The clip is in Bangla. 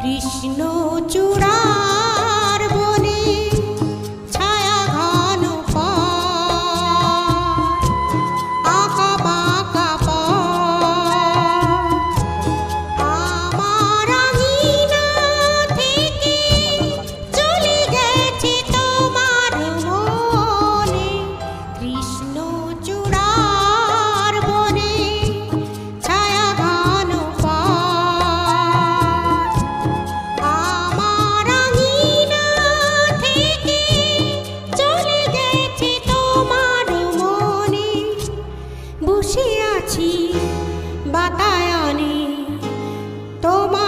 কৃষ্ণচূড়ার বনে ছায়া ঘন পথ, আঁকা বাঁকা পথ, আমার আঙিনা থেকে চলে গেছে তোমার মনে। কৃষ্ণচূড়ার বনে ছায়া ঘন পথ, আমার আঙিনা থেকে চলে গেছে তোমার মনে। বসে আছি বাতায়নে তোমার